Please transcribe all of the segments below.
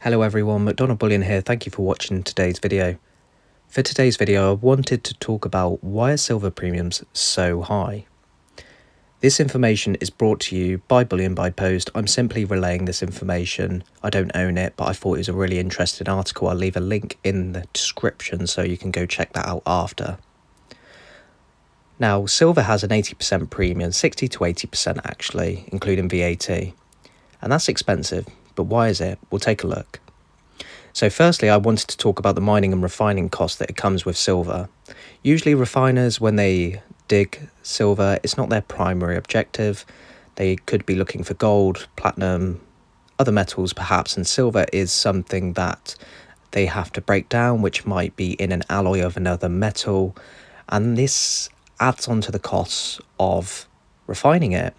Hello everyone, McDonald Bullion here. Thank you for watching today's video. For today's video, I wanted to talk about why are silver premiums so high. This information is brought to you by Bullion by Post. I'm simply relaying this information. I don't own it, but I thought it was a really interesting article. I'll leave a link in the description so you can go check that out after. Now, silver has an 80% premium, 60 to 80% actually, including VAT. And that's expensive, but why is it? We'll take a look. So firstly, I wanted to talk about the mining and refining cost that it comes with silver. Usually refiners, when they dig silver, it's not their primary objective. They could be looking for gold, platinum, other metals perhaps, and silver is something that they have to break down, which might be in an alloy of another metal. And this adds on to the costs of refining it.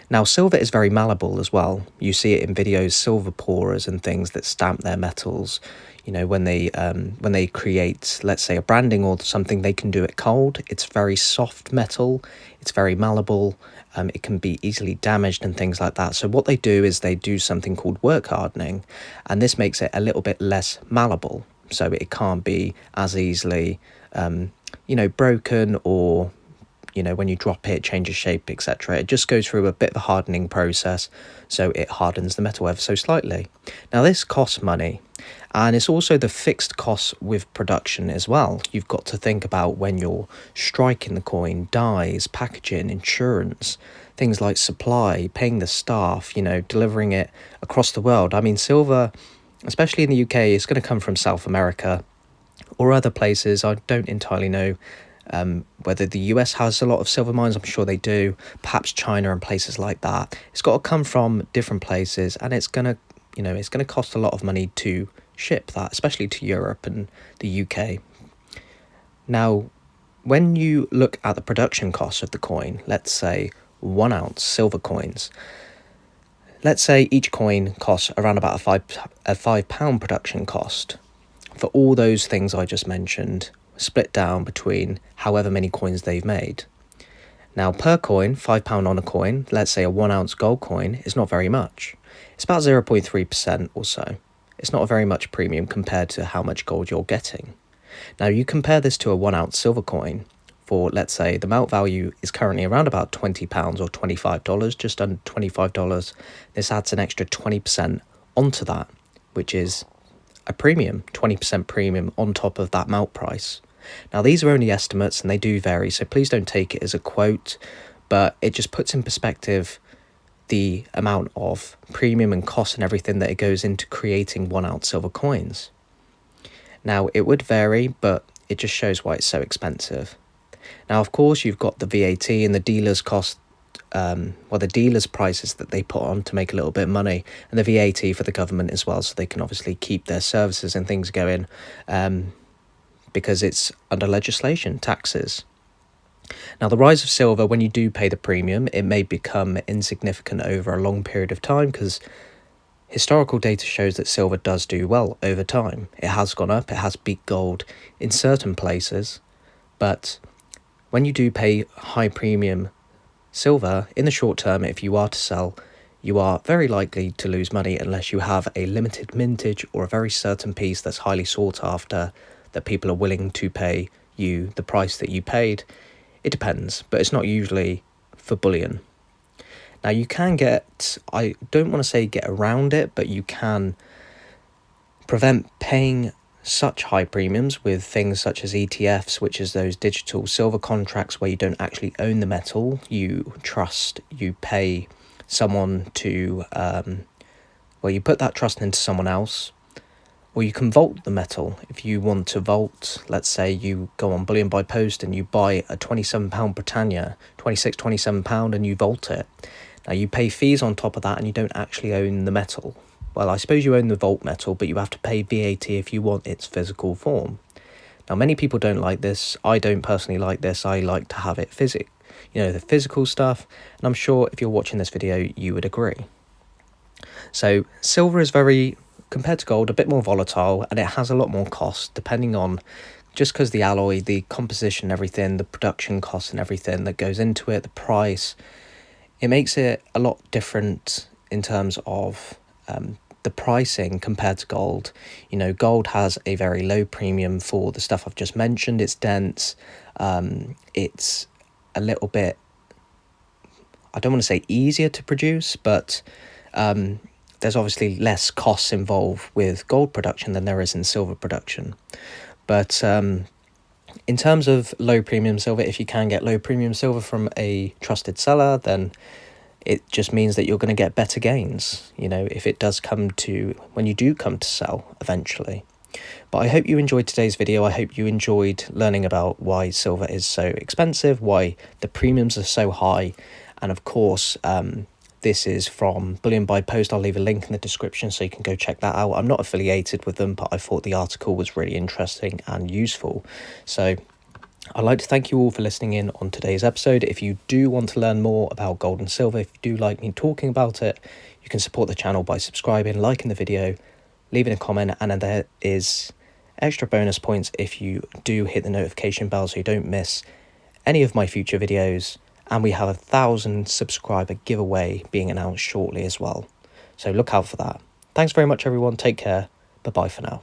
Now, silver is very malleable as well. You see it in videos, silver pourers and things that stamp their metals. You know, when they create, let's say, a branding or something, they can do it cold. It's very soft metal. It's very malleable. It can be easily damaged and things like that. So what they do is they do something called work hardening, and this makes it a little bit less malleable. So it can't be as easily, broken or when you drop it, changes shape, etc. It just goes through a bit of a hardening process, so it hardens the metal ever so slightly. Now, this costs money, and it's also the fixed costs with production as well. You've got to think about when you're striking the coin, dyes, packaging, insurance, things like supply, paying the staff, delivering it across the world. I mean, silver, especially in the UK, is going to come from South America or other places. I don't entirely know whether the US has a lot of silver mines. I'm sure they do, perhaps China and places like that. It's got to come from different places, and it's gonna cost a lot of money to ship that, especially to Europe and the UK. Now, when you look at the production cost of the coin, let's say 1 ounce silver coins, let's say each coin costs around about a £5 production cost. For all those things I just mentioned, split down between however many coins they've made. Now, per coin, £5 on a coin, let's say a 1 ounce gold coin, is not very much. It's about 0.3% or so. It's not a very much premium compared to how much gold you're getting. Now, you compare this to a 1 ounce silver coin for, let's say, the melt value is currently around about £20 or $25, just under $25. This adds an extra 20% onto that, which is a premium, 20% premium on top of that melt price. Now, these are only estimates and they do vary, so please don't take it as a quote, but it just puts in perspective the amount of premium and cost and everything that it goes into creating 1 ounce silver coins. Now, it would vary, but it just shows why it's so expensive. Now, of course, you've got the VAT and the dealer's cost, the dealer's prices that they put on to make a little bit of money, and the VAT for the government as well, so they can obviously keep their services and things going, because it's under legislation, taxes. Now, the rise of silver, when you do pay the premium, it may become insignificant over a long period of time, because historical data shows that silver does do well over time. It has gone up, it has beat gold in certain places, but when you do pay high premium silver, in the short term, if you are to sell, you are very likely to lose money unless you have a limited mintage or a very certain piece that's highly sought after, that people are willing to pay you the price that you paid. It depends, but it's not usually for bullion. Now, you can I don't want to say get around it, but you can prevent paying such high premiums with things such as ETFs, which is those digital silver contracts where you don't actually own the metal. You pay someone to, you put that trust into someone else, or you can vault the metal. If you want to vault, let's say you go on Bullion by Post and you buy a £27 Britannia, £27, and you vault it. Now, you pay fees on top of that and you don't actually own the metal. Well, I suppose you own the vault metal, but you have to pay VAT if you want its physical form. Now, many people don't like this. I don't personally like this. I like to have it the physical stuff. And I'm sure if you're watching this video, you would agree. So silver is compared to gold, a bit more volatile, and it has a lot more cost depending on, just because the alloy, the composition, everything, the production costs and everything that goes into it, the price, it makes it a lot different in terms of the pricing compared to gold. You know, gold has a very low premium for the stuff I've just mentioned. It's dense. It's a little bit, I don't want to say easier to produce, but there's obviously less costs involved with gold production than there is in silver production. But in terms of low premium silver, if you can get low premium silver from a trusted seller, then it just means that you're going to get better gains, you know, if it does come to, when you do come to sell eventually. But I hope you enjoyed today's video. I hope you enjoyed learning about why silver is so expensive, why the premiums are so high. And of course, this is from Bullion by Post. I'll leave a link in the description so you can go check that out. I'm not affiliated with them, but I thought the article was really interesting and useful. So I'd like to thank you all for listening in on today's episode. If you do want to learn more about gold and silver, if you do like me talking about it, you can support the channel by subscribing, liking the video, leaving a comment, and then there is extra bonus points if you do hit the notification bell so you don't miss any of my future videos. And we have a 1,000 subscriber giveaway being announced shortly as well. So look out for that. Thanks very much, everyone. Take care. Bye-bye for now.